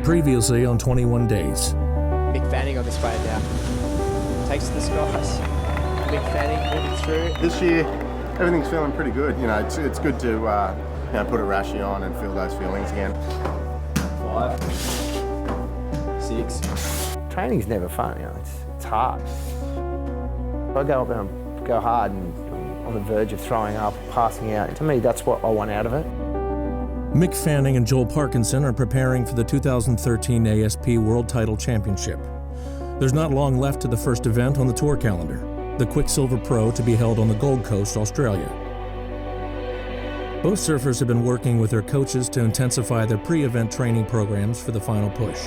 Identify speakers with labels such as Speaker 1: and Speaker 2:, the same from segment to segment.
Speaker 1: Previously on 21 Days.
Speaker 2: Mick Fanning on this way now. Takes to the skies. Mick Fanning moving through.
Speaker 3: This year, everything's feeling pretty good. You know, it's good to put a rashie on and feel those feelings again.
Speaker 2: 5, 6.
Speaker 4: Training's never fun, you know, it's hard. I go up and go hard and I'm on the verge of throwing up, passing out. To me, that's what I want out of it.
Speaker 1: Mick Fanning and Joel Parkinson are preparing for the 2013 ASP World Title Championship. There's not long left to the first event on the tour calendar, the Quiksilver Pro, to be held on the Gold Coast, Australia. Both surfers have been working with their coaches to intensify their pre-event training programs for the final push.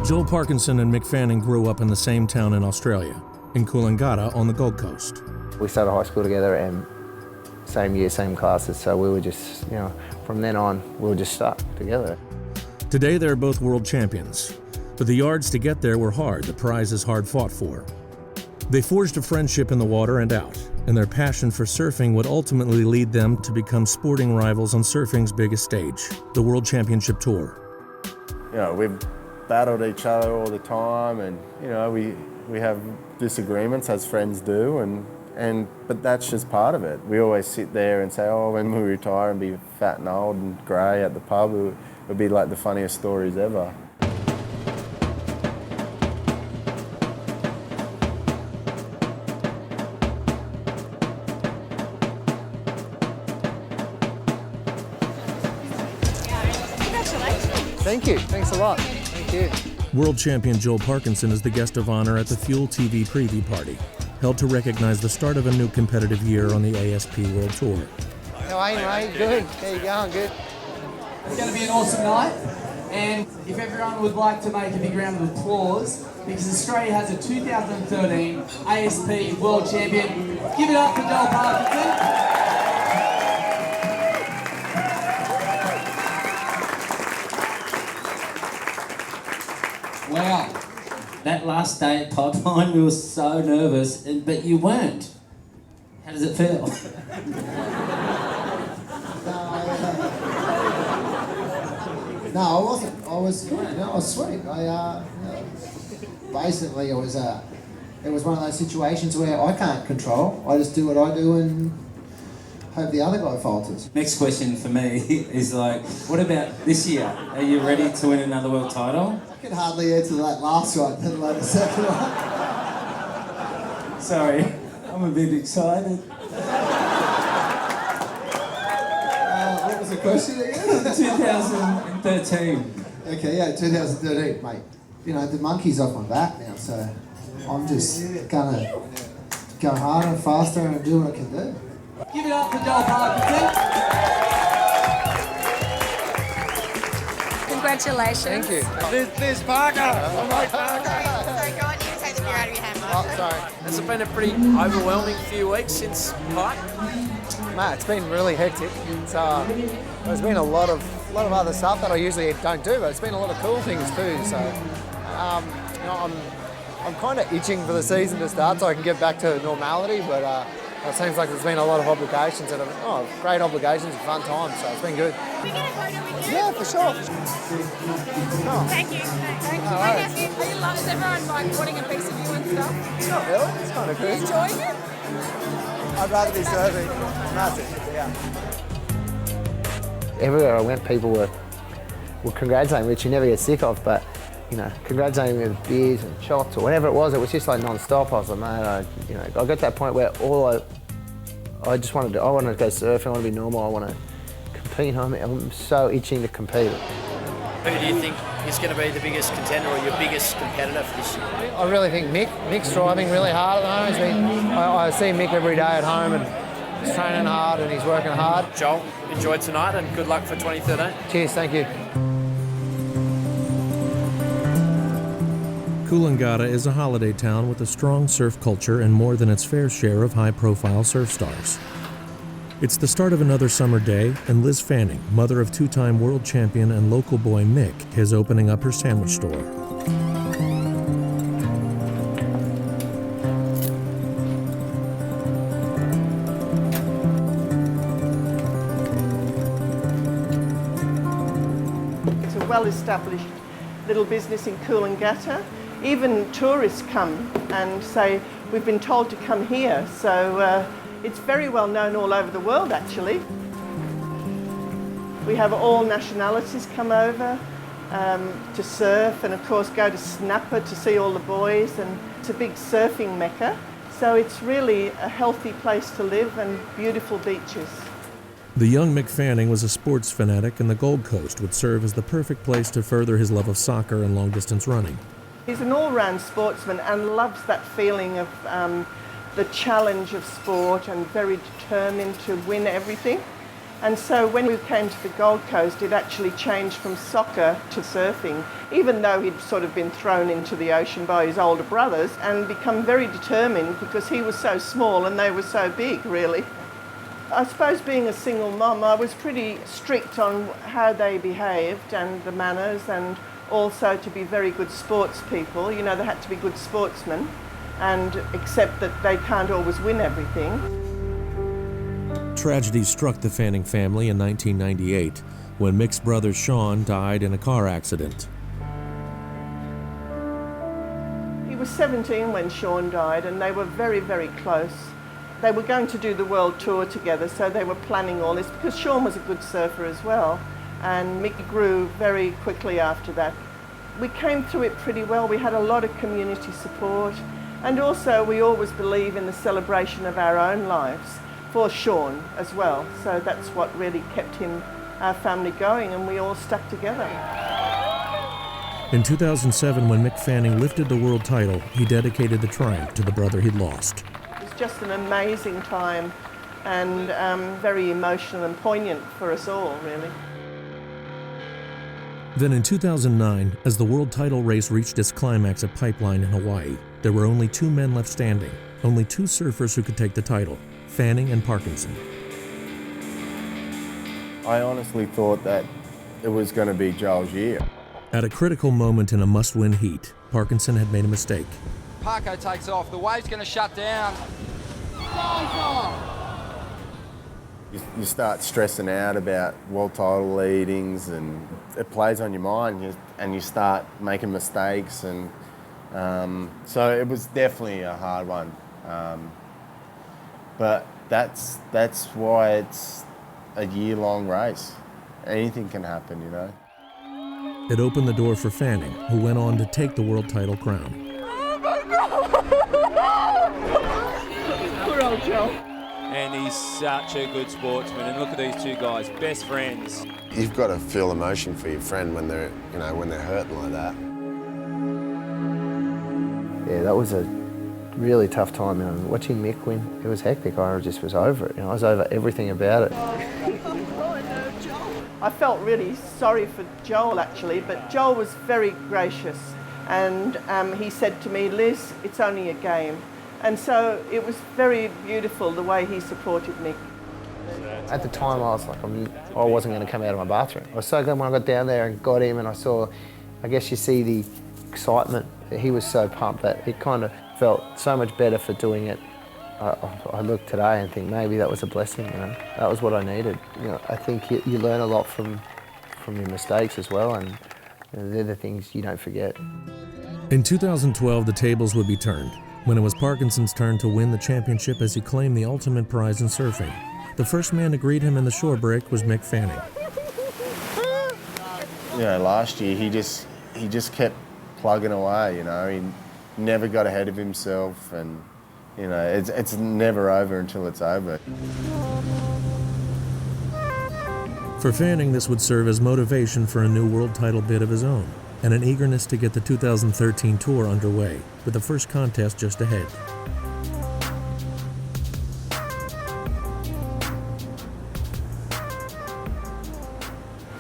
Speaker 1: Joel Parkinson and Mick Fanning grew up in the same town in Australia, in Coolangatta on the Gold Coast.
Speaker 4: We started high school together and same year, same classes, so we were just, you know, from then on, we were just stuck together.
Speaker 1: Today they're both world champions, but the yards to get there were hard, the prizes hard fought for. They forged a friendship in the water and out, and their passion for surfing would ultimately lead them to become sporting rivals on surfing's biggest stage, the World Championship Tour.
Speaker 3: You know, we've battled each other all the time, and you know, we have disagreements as friends do, but that's just part of it. We always sit there and say, oh, when we retire and be fat and old and grey at the pub, it'll be like the funniest stories ever.
Speaker 2: Congratulations.
Speaker 4: Thank you, thanks a lot. Thank you.
Speaker 1: World champion Joel Parkinson is the guest of honor at the Fuel TV preview party, held to recognize the start of a new competitive year on the ASP World Tour.
Speaker 4: How are you, mate? Good. How you going? Good.
Speaker 5: It's going to be an awesome night, and if everyone would like to make a big round of applause, because Australia has a 2013 ASP World Champion. Give it up for Joel Parkinson.
Speaker 6: Wow, that last day at Pipeline, we were so nervous, but you weren't. How does it feel?
Speaker 7: No, I wasn't. I was good. No, I was sweet. Basically, it was one of those situations where I can't control. I just do what I do and hope the other guy falters.
Speaker 6: Next question for me is like, what about this year? Are you ready to win another world title?
Speaker 7: I can hardly answer that last one, let alone the second one.
Speaker 6: Sorry, I'm a bit excited.
Speaker 7: What was the question again?
Speaker 6: 2013.
Speaker 7: Okay, yeah, 2013, mate. You know, the monkey's off my back now, so I'm just gonna go harder, faster, and do what I can do.
Speaker 5: Give it up for Joel Parkinson.
Speaker 8: Congratulations.
Speaker 4: Thank you.
Speaker 3: This Parko! I'm like Parko!
Speaker 8: So go on, you take the beer out of your hand, Mark.
Speaker 4: Oh, sorry.
Speaker 2: Has it been a pretty overwhelming few weeks since Pike?
Speaker 4: Mate, it's been really hectic. There's been a lot of other stuff that I usually don't do, but it's been a lot of cool things too. So, you know, I'm kind of itching for the season to start so I can get back to normality. But it seems like there's been a lot of obligations that are great obligations, fun times. So it's been good.
Speaker 8: Can we get a photo with you?
Speaker 4: Yeah, for sure.
Speaker 8: Thank you. Thank you. Are you loving, is everyone like wanting a piece of you and stuff?
Speaker 4: Not really. It's kind of
Speaker 8: Are you
Speaker 4: cool.
Speaker 8: enjoying it?
Speaker 4: I'd rather be surfing. Massive. Yeah. Everywhere I went, people were congratulating, which you never get sick of, but you know, congratulating me with beers and shots or whatever it was just like non-stop. I was like, man, I got to that point where I just wanted to go surfing, I want to be normal, I want to compete. I'm so itching to compete.
Speaker 2: Who do you think is going to be the biggest contender or your biggest competitor for this year?
Speaker 4: I really think Mick's driving really hard at the moment. I see Mick every day at home and he's training hard and he's working hard.
Speaker 2: Joel, enjoy tonight and good luck for 2013.
Speaker 4: Cheers, thank you.
Speaker 1: Coolangatta is a holiday town with a strong surf culture and more than its fair share of high-profile surf stars. It's the start of another summer day, and Liz Fanning, mother of two-time world champion and local boy Mick, is opening up her sandwich store.
Speaker 9: It's a well-established little business in Coolangatta. Even tourists come and say, we've been told to come here, so it's very well known all over the world actually. We have all nationalities come over to surf and of course go to Snapper to see all the boys, and it's a big surfing mecca. So it's really a healthy place to live and beautiful beaches.
Speaker 1: The young Mick Fanning was a sports fanatic, and the Gold Coast would serve as the perfect place to further his love of soccer and long-distance running.
Speaker 9: He's an all-round sportsman and loves that feeling of the challenge of sport and very determined to win everything. And so when we came to the Gold Coast, it actually changed from soccer to surfing, even though he'd sort of been thrown into the ocean by his older brothers and become very determined because he was so small and they were so big, really. I suppose being a single mum, I was pretty strict on how they behaved and the manners, and also to be very good sports people. You know, they had to be good sportsmen and accept that they can't always win everything.
Speaker 1: Tragedy struck the Fanning family in 1998 when Mick's brother Sean died in a car accident.
Speaker 9: He was 17 when Sean died, and they were very, very close. They were going to do the world tour together, so they were planning all this because Sean was a good surfer as well, and Mick grew very quickly after that. We came through it pretty well. We had a lot of community support, and also we always believe in the celebration of our own lives for Sean as well. So that's what really kept our family going, and we all stuck together.
Speaker 1: In 2007, when Mick Fanning lifted the world title, he dedicated the triumph to the brother he'd lost.
Speaker 9: It was just an amazing time and very emotional and poignant for us all, really.
Speaker 1: Then in 2009, as the world title race reached its climax at Pipeline in Hawaii, there were only two men left standing, only two surfers who could take the title, Fanning and Parkinson.
Speaker 3: I honestly thought that it was going to be Joel's year.
Speaker 1: At a critical moment in a must-win heat, Parkinson had made a mistake.
Speaker 10: Parko takes off, the wave's going to shut down.
Speaker 3: You start stressing out about world title leadings, and it plays on your mind, and you start making mistakes, and so it was definitely a hard one. But that's why it's a year-long race. Anything can happen, you know.
Speaker 1: It opened the door for Fanning, who went on to take the world title crown.
Speaker 9: Poor old Joel.
Speaker 11: And he's such a good sportsman. And look at these two guys, best friends.
Speaker 12: You've got to feel emotion for your friend when they're, when they're hurting like that.
Speaker 2: Yeah, that was a really tough time. Watching Mick win, it was hectic. I just was over it. I was over everything about it.
Speaker 9: I felt really sorry for Joel actually, but Joel was very gracious, and he said to me, Liz, it's only a game. And so it was very beautiful the way he supported Mick.
Speaker 2: At the time I was like, I wasn't going to come out of my bathroom. I was so glad when I got down there and got him, and I guess you see the excitement. He was so pumped that it kind of felt so much better for doing it. I look today and think maybe that was a blessing, That was what I needed. I think you learn a lot from your mistakes as well, and they're the things you don't forget.
Speaker 1: In 2012, the tables would be turned, when it was Parkinson's turn to win the championship as he claimed the ultimate prize in surfing. The first man to greet him in the shore break was Mick Fanning.
Speaker 3: Last year he just kept plugging away, He never got ahead of himself, and it's never over until it's over.
Speaker 1: For Fanning, this would serve as motivation for a new world title bid of his own, and an eagerness to get the 2013 tour underway, with the first contest just ahead.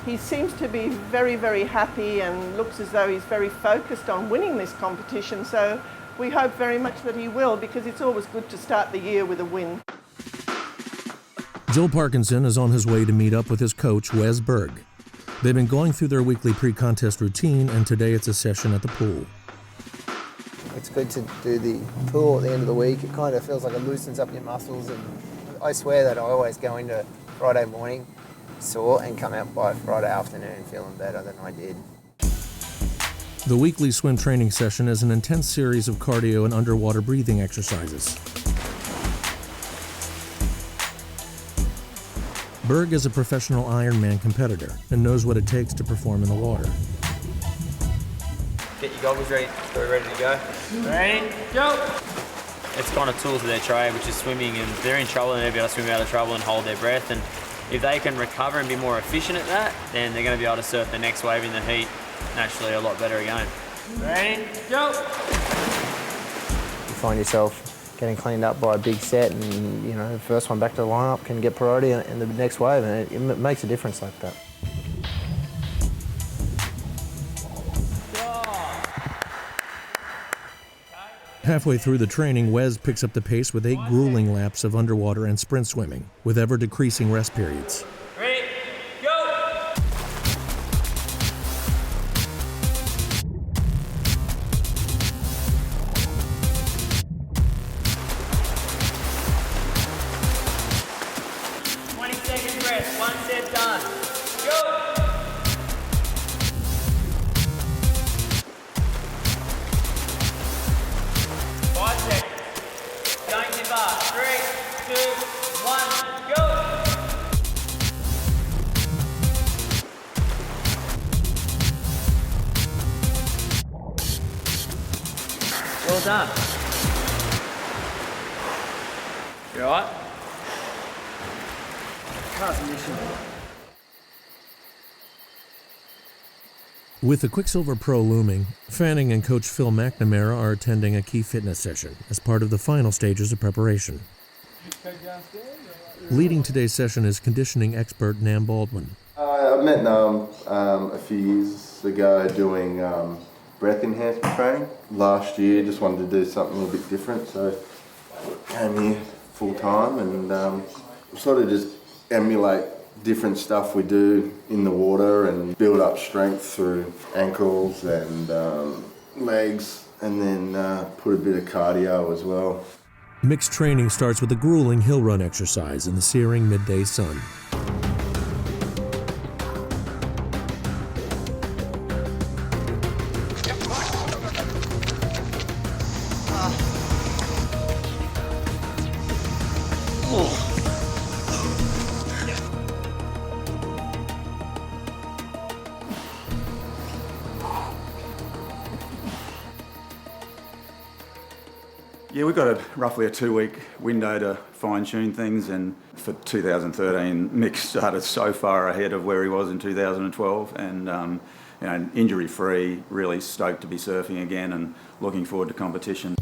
Speaker 9: He seems to be very, very happy and looks as though he's very focused on winning this competition. So we hope very much that he will, because it's always good to start the year with a win.
Speaker 1: Joel Parkinson is on his way to meet up with his coach, Wes Berg. They've been going through their weekly pre-contest routine, and today it's a session at the pool.
Speaker 2: It's good to do the pool at the end of the week. It kind of feels like it loosens up your muscles, and I swear that I always go into Friday morning sore and come out by Friday afternoon feeling better than I did.
Speaker 1: The weekly swim training session is an intense series of cardio and underwater breathing exercises. Berg is a professional Ironman competitor and knows what it takes to perform in the water.
Speaker 13: Get your goggles ready, we're ready to go. Ready, go! It's kind of tools of their trade, which is swimming, and they're in trouble and they'll be able to swim out of trouble and hold their breath. And if they can recover and be more efficient at that, then they're going to be able to surf the next wave in the heat naturally a lot better again. Ready, go!
Speaker 2: You find yourself getting cleaned up by a big set, and you know, the first one back to the lineup can get priority in the next wave, and it makes a difference like that.
Speaker 1: Halfway through the training, Wes picks up the pace with 8 grueling laps of underwater and sprint swimming, with ever-decreasing rest periods.
Speaker 13: Ready, go! Seconds rest, 1 set done. Go! 5 seconds. Don't give up. 3, 2, 1, go! Well done. You all right?
Speaker 1: With the Quiksilver Pro looming, Fanning and Coach Phil McNamara are attending a key fitness session as part of the final stages of preparation. Leading today's session is conditioning expert Nam Baldwin.
Speaker 3: I met Nam a few years ago doing breath enhancement training. Last year, just wanted to do something a little bit different, so came here full time and sort of just emulate different stuff we do in the water and build up strength through ankles and legs, and then put a bit of cardio as well.
Speaker 1: Mixed training starts with a grueling hill run exercise in the searing midday sun.
Speaker 14: Yeah, we've got roughly a 2-week window to fine-tune things, and for 2013, Mick started so far ahead of where he was in 2012, and you know, injury-free, really stoked to be surfing again and looking forward to competition.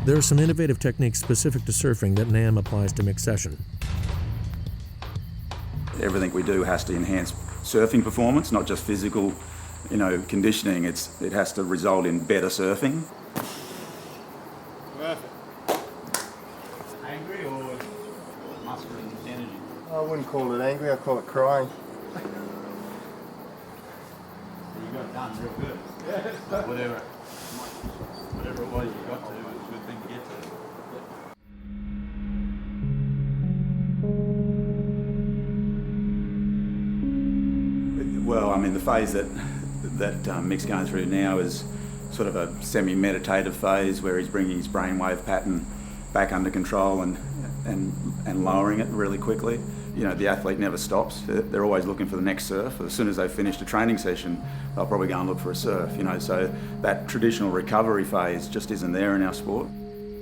Speaker 1: There are some innovative techniques specific to surfing that Nam applies to mixed session.
Speaker 14: Everything we do has to enhance surfing performance, not just physical, conditioning. It has to result in better surfing.
Speaker 11: Perfect. Angry or muscular energy?
Speaker 3: I wouldn't call it angry, I'd call it crying.
Speaker 11: You got it done real good. Yeah. Whatever it was you got to, it was a good thing to get to.
Speaker 14: Well, I mean, the phase that Mick's going through now is sort of a semi-meditative phase where he's bringing his brainwave pattern back under control and lowering it really quickly. You know, the athlete never stops. They're always looking for the next surf. As soon as they've finished a training session, they'll probably go and look for a surf, so that traditional recovery phase just isn't there in our sport.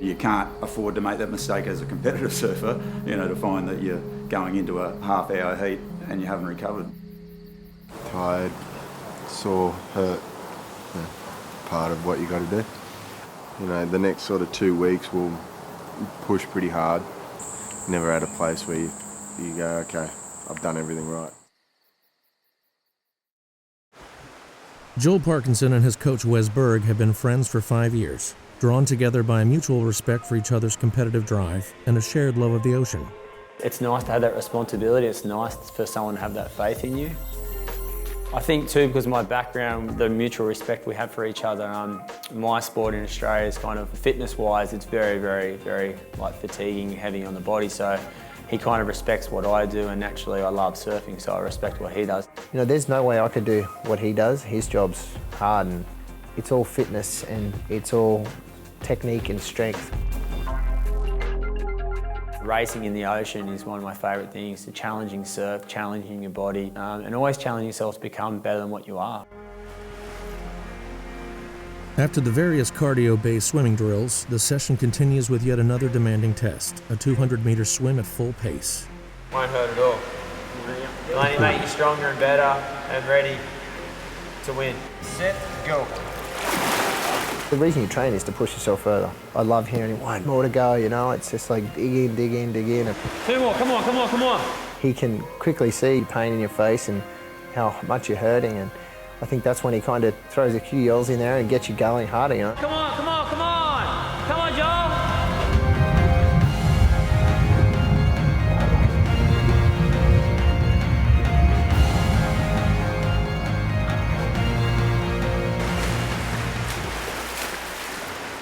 Speaker 14: You can't afford to make that mistake as a competitive surfer, you know, to find that you're going into a half-hour heat and you haven't recovered.
Speaker 3: Tired, sore, hurt, part of what you got to do. You know, the next sort of 2 weeks we'll push pretty hard. Never at a place where you go, okay, I've done everything right.
Speaker 1: Joel Parkinson and his coach Wes Berg have been friends for 5 years, drawn together by a mutual respect for each other's competitive drive and a shared love of the ocean.
Speaker 13: It's nice to have that responsibility. It's nice for someone to have that faith in you. I think too, because of my background, the mutual respect we have for each other. My sport in Australia is kind of, fitness-wise, it's very, very, very like fatiguing, heavy on the body. So he kind of respects what I do, and naturally I love surfing, so I respect what he does.
Speaker 2: You know, there's no way I could do what he does. His job's hard, and it's all fitness and it's all technique and strength.
Speaker 13: Racing in the ocean is one of my favourite things, the challenging surf, challenging your body, and always challenging yourself to become better than what you are.
Speaker 1: After the various cardio-based swimming drills, the session continues with yet another demanding test, a 200-meter swim at full pace.
Speaker 13: Won't hurt at all. It'll only make you stronger and better and ready to win. Set, go.
Speaker 2: The reason you train is to push yourself further. I love hearing one more to go, you know, it's just like dig in, dig in, dig in.
Speaker 13: 2 more, come on, come on, come on.
Speaker 2: He can quickly see pain in your face and how much you're hurting, and I think that's when he kind of throws a few yells in there and gets you going harder, you know.
Speaker 13: Come on, come on, come on! Come on, Joel!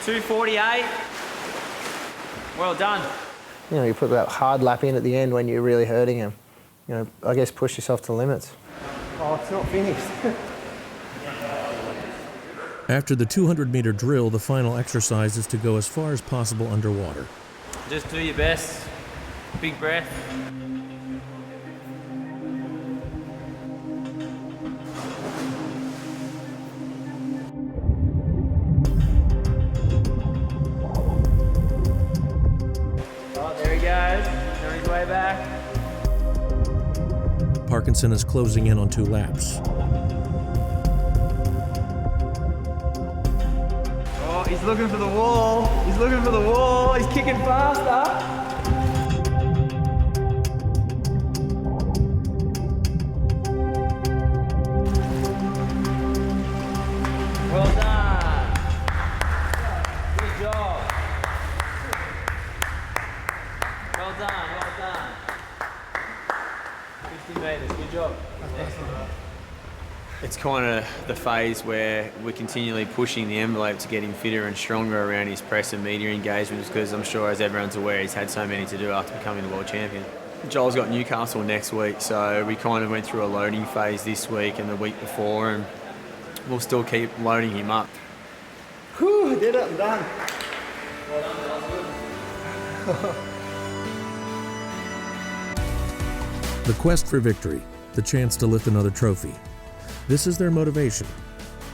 Speaker 13: .248. Well done.
Speaker 2: You know, you put that hard lap in at the end when you're really hurting him. You know, I guess push yourself to the limits.
Speaker 4: Oh, it's not finished.
Speaker 1: After the 200-meter drill, the final exercise is to go as far as possible underwater.
Speaker 13: Just do your best. Big breath. Oh, there he goes. On his way back.
Speaker 1: Parkinson is closing in on 2 laps.
Speaker 13: Oh, he's looking for the wall. He's looking for the wall. He's kicking faster. Well done. Good job. Well done, well done. 50 metres, good job. It's kind of the phase where we're continually pushing the envelope to get him fitter and stronger around his press and media engagements, because I'm sure, as everyone's aware, he's had so many to do after becoming the world champion. Joel's got Newcastle next week, so we kind of went through a loading phase this week and the week before, and we'll still keep loading him up.
Speaker 4: Whew, I did it, I'm done.
Speaker 1: The quest for victory, the chance to lift another trophy. This is their motivation.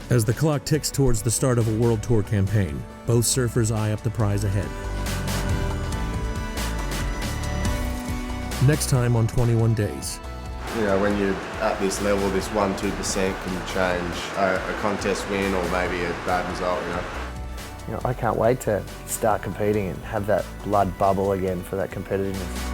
Speaker 1: As the clock ticks towards the start of a World Tour campaign, both surfers eye up the prize ahead. Next time on 21 Days.
Speaker 3: You know, when you're at this level, this 1-2% can change a contest win or maybe a bad result, you know.
Speaker 2: You know, I can't wait to start competing and have that blood bubble again for that competitiveness.